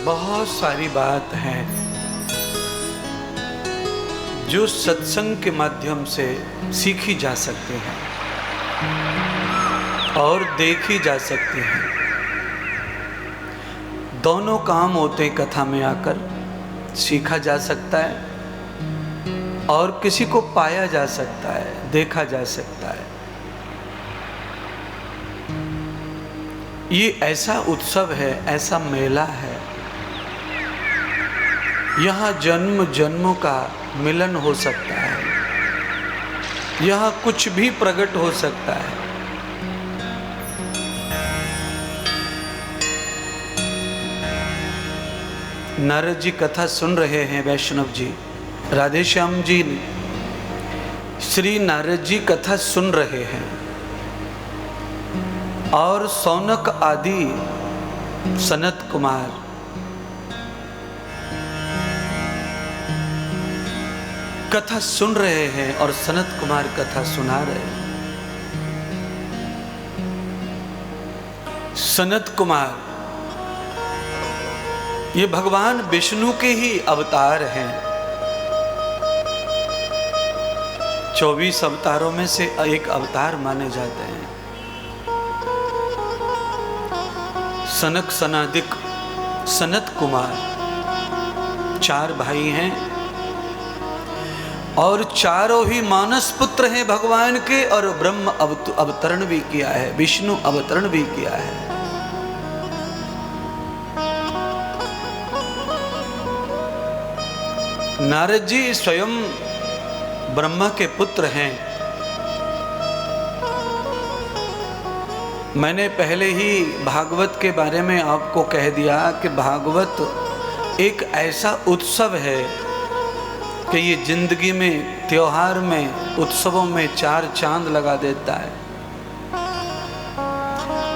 बहुत सारी बात है जो सत्संग के माध्यम से सीखी जा सकती हैं और देखी जा सकती हैं। दोनों काम होते कथा में आकर, सीखा जा सकता है और किसी को पाया जा सकता है, देखा जा सकता है। ये ऐसा उत्सव है, ऐसा मेला है, यहाँ जन्म जन्मों का मिलन हो सकता है, यहाँ कुछ भी प्रकट हो सकता है। नारद जी कथा सुन रहे हैं, वैष्णव जी, राधे श्याम जी श्री नारद जी कथा सुन रहे हैं और सौनक आदि सनत कुमार कथा सुन रहे हैं और सनत कुमार कथा सुना रहे हैं। सनत कुमार ये भगवान विष्णु के ही अवतार हैं। 24 अवतारों में से एक अवतार माने जाते हैं। सनक सनादिक सनत कुमार 4 भाई हैं और चारों ही मानस पुत्र हैं भगवान के, और ब्रह्म अवतरण भी किया है, विष्णु अवतरण भी किया है। नारद जी स्वयं ब्रह्मा के पुत्र हैं। मैंने पहले ही भागवत के बारे में आपको कह दिया कि भागवत एक ऐसा उत्सव है कि ये जिंदगी में, त्योहार में, उत्सवों में 4 चांद लगा देता है।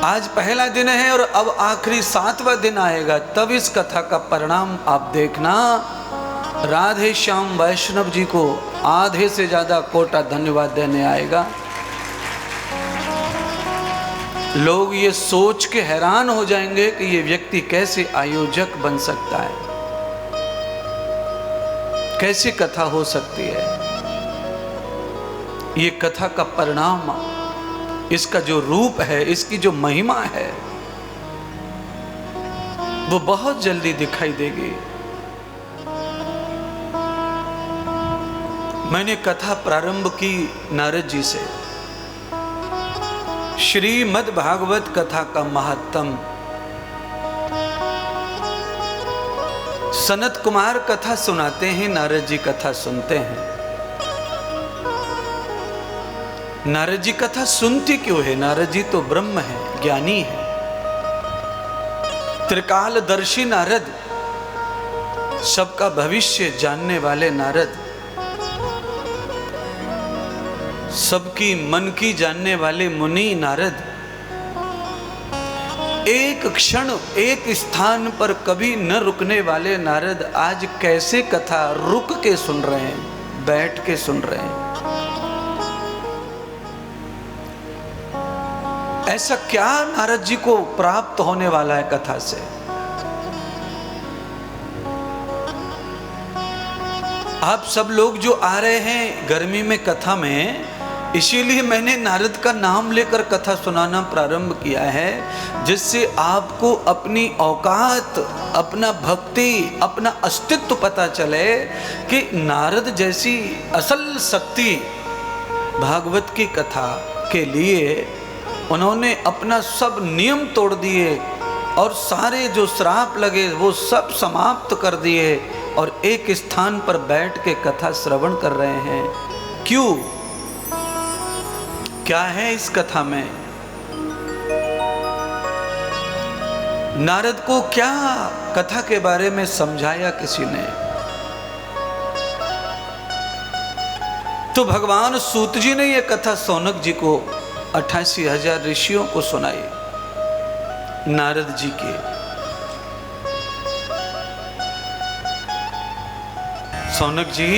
आज पहला दिन है और अब आखिरी 7वां दिन आएगा, तब इस कथा का परिणाम आप देखना। राधे श्याम वैष्णव जी को आधे से ज्यादा कोटा धन्यवाद देने आएगा। लोग ये सोच के हैरान हो जाएंगे कि ये व्यक्ति कैसे आयोजक बन सकता है, कैसे कथा हो सकती है। ये कथा का परिणाम, इसका जो रूप है, इसकी जो महिमा है, वो बहुत जल्दी दिखाई देगी। मैंने कथा प्रारंभ की नारद जी से। श्रीमद् भागवत कथा का महात्म। सनत कुमार कथा सुनाते हैं, नारद जी कथा सुनते हैं। नारद जी कथा सुनते क्यों है? नारद जी तो ब्रह्म है, ज्ञानी है, त्रिकालदर्शी नारद, सबका भविष्य जानने वाले नारद, सबकी मन की जानने वाले मुनि नारद, एक क्षण एक स्थान पर कभी न रुकने वाले नारद आज कैसे कथा रुक के सुन रहे हैं, बैठ के सुन रहे हैं। ऐसा क्या नारद जी को प्राप्त होने वाला है कथा से? आप सब लोग जो आ रहे हैं गर्मी में कथा में, इसीलिए मैंने नारद का नाम लेकर कथा सुनाना प्रारंभ किया है, जिससे आपको अपनी औकात, अपना भक्ति, अपना अस्तित्व पता चले कि नारद जैसी असल शक्ति भागवत की कथा के लिए उन्होंने अपना सब नियम तोड़ दिए और सारे जो श्राप लगे वो सब समाप्त कर दिए और एक स्थान पर बैठ के कथा श्रवण कर रहे हैं। क्यों? क्या है इस कथा में? नारद को क्या कथा के बारे में समझाया किसी ने? तो भगवान सूत जी ने यह कथा सौनक जी को 88,000 ऋषियों को सुनाई। नारद जी की सौनक जी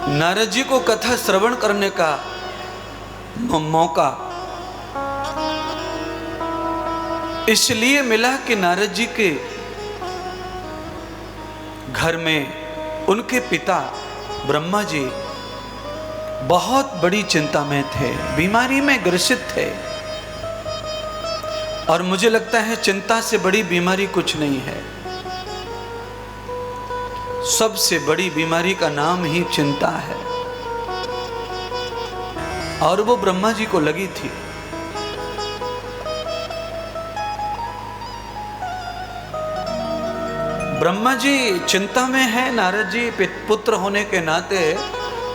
नारद जी को कथा श्रवण करने का मौका इसलिए मिला कि नारद जी के घर में उनके पिता ब्रह्मा जी बहुत बड़ी चिंता में थे, बीमारी में ग्रसित थे। और मुझे लगता है चिंता से बड़ी बीमारी कुछ नहीं है। सबसे बड़ी बीमारी का नाम ही चिंता है, और वो ब्रह्मा जी को लगी थी। ब्रह्मा जी चिंता में है। नारद जी पुत्र होने के नाते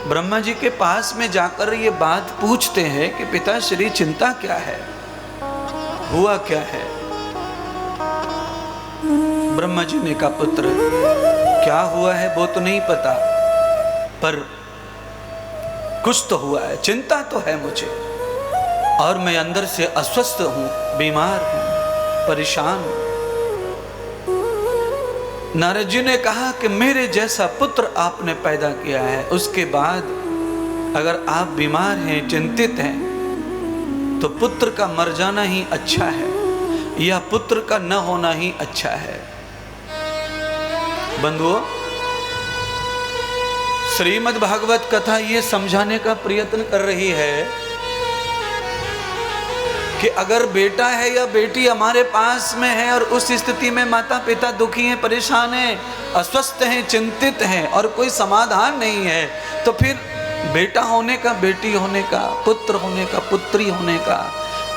ब्रह्मा जी के पास में जाकर ये बात पूछते हैं कि पिताश्री चिंता क्या है, हुआ क्या है। ब्रह्मा जी ने कहा पुत्र क्या हुआ है वो तो नहीं पता, पर कुछ तो हुआ है, चिंता तो है मुझे, और मैं अंदर से अस्वस्थ हूं, बीमार हूं, परेशान हूं। नारद जी ने कहा कि मेरे जैसा पुत्र आपने पैदा किया है, उसके बाद अगर आप बीमार हैं, चिंतित हैं, तो पुत्र का मर जाना ही अच्छा है या पुत्र का न होना ही अच्छा है। बंधुओं, श्रीमद् भागवत कथा ये समझाने का प्रयत्न कर रही है कि अगर बेटा है या बेटी हमारे पास में है और उस स्थिति में माता पिता दुखी हैं, परेशान हैं, अस्वस्थ हैं, चिंतित हैं और कोई समाधान नहीं है, तो फिर बेटा होने का, बेटी होने का, पुत्र होने का, पुत्री होने का,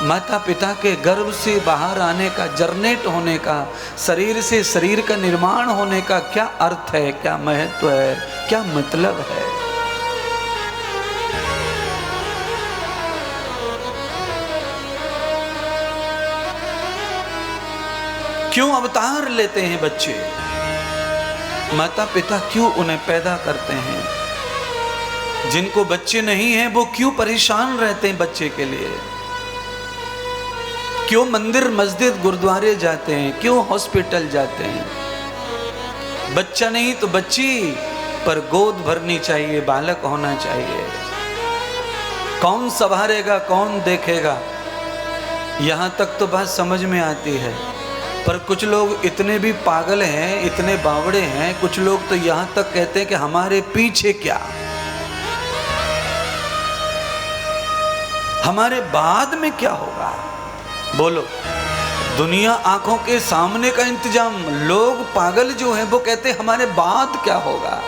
माता पिता के गर्भ से बाहर आने का, जर्नेट होने का, शरीर से शरीर का निर्माण होने का क्या अर्थ है, क्या महत्व है, क्या मतलब है। क्यों अवतार लेते हैं बच्चे, माता पिता क्यों उन्हें पैदा करते हैं। जिनको बच्चे नहीं हैं वो क्यों परेशान रहते हैं बच्चे के लिए, क्यों मंदिर मस्जिद गुरुद्वारे जाते हैं, क्यों हॉस्पिटल जाते हैं। बच्चा नहीं तो बच्ची, पर गोद भरनी चाहिए, बालक होना चाहिए। कौन संभालेगा, कौन देखेगा, यहां तक तो बात समझ में आती है। पर कुछ लोग इतने भी पागल हैं, इतने बावड़े हैं, कुछ लोग तो यहां तक कहते हैं कि हमारे पीछे क्या, हमारे बाद में क्या होगा। बोलो, दुनिया आंखों के सामने का इंतजाम, लोग पागल जो हैं वो कहते हैं हमारे बाद क्या होगा।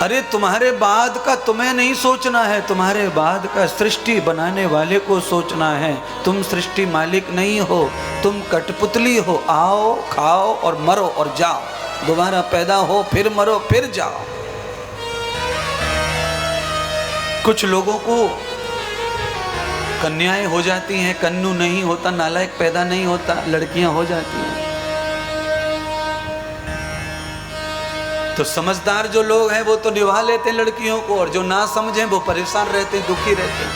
अरे तुम्हारे बाद का तुम्हें नहीं सोचना है, तुम्हारे बाद का सृष्टि बनाने वाले को सोचना है। तुम सृष्टि मालिक नहीं हो, तुम कठपुतली हो। आओ, खाओ और मरो और जाओ, दोबारा पैदा हो, फिर मरो, फिर जाओ। कुछ लोगों को कन्याएं हो जाती हैं, कन्नू नहीं होता, नालायक पैदा नहीं होता, लड़कियां हो जाती हैं। तो समझदार जो लोग हैं वो तो निभा लेते हैं लड़कियों को, और जो ना समझें वो परेशान रहते हैं, दुखी रहते हैं।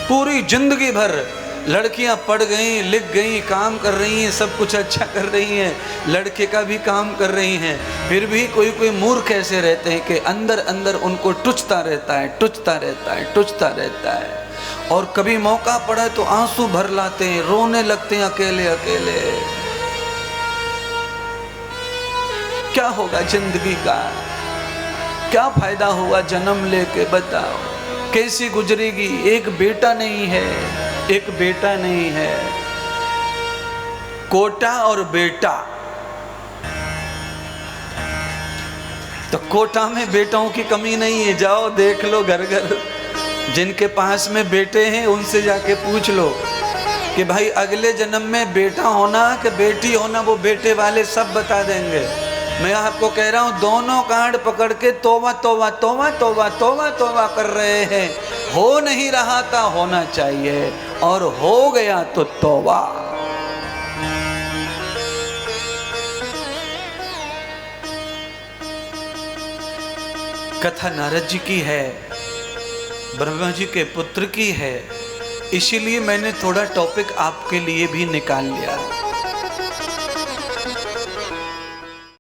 पूरी जिंदगी भर लड़कियां पढ़ गई, लिख गई, काम कर रही हैं, सब कुछ अच्छा कर रही हैं, लड़के का भी काम कर रही हैं, फिर भी कोई कोई मूर्ख ऐसे रहते हैं कि अंदर अंदर उनको टुचता रहता है, टुचता रहता है, टुचता रहता है। और कभी मौका पड़ा तो आंसू भर लाते हैं, रोने लगते हैं अकेले अकेले। क्या होगा जिंदगी का, क्या फायदा हुआ जन्म लेके, बताओ कैसी गुजरेगी। एक बेटा नहीं है, एक बेटा नहीं है, कोटा और बेटा। तो कोटा में बेटाओं की कमी नहीं है, जाओ देख लो घर घर, जिनके पास में बेटे हैं उनसे जाके पूछ लो कि भाई अगले जन्म में बेटा होना कि बेटी होना, वो बेटे वाले सब बता देंगे। मैं आपको कह रहा हूं, दोनों कांड पकड़ के तौबा तौबा तौबा तौबा तौबा तौबा कर रहे हैं। हो नहीं रहा था, होना चाहिए, और हो गया तो तौबा। कथा नारद जी की है, ब्रह्मा जी के पुत्र की है, इसीलिए मैंने थोड़ा टॉपिक आपके लिए भी निकाल लिया।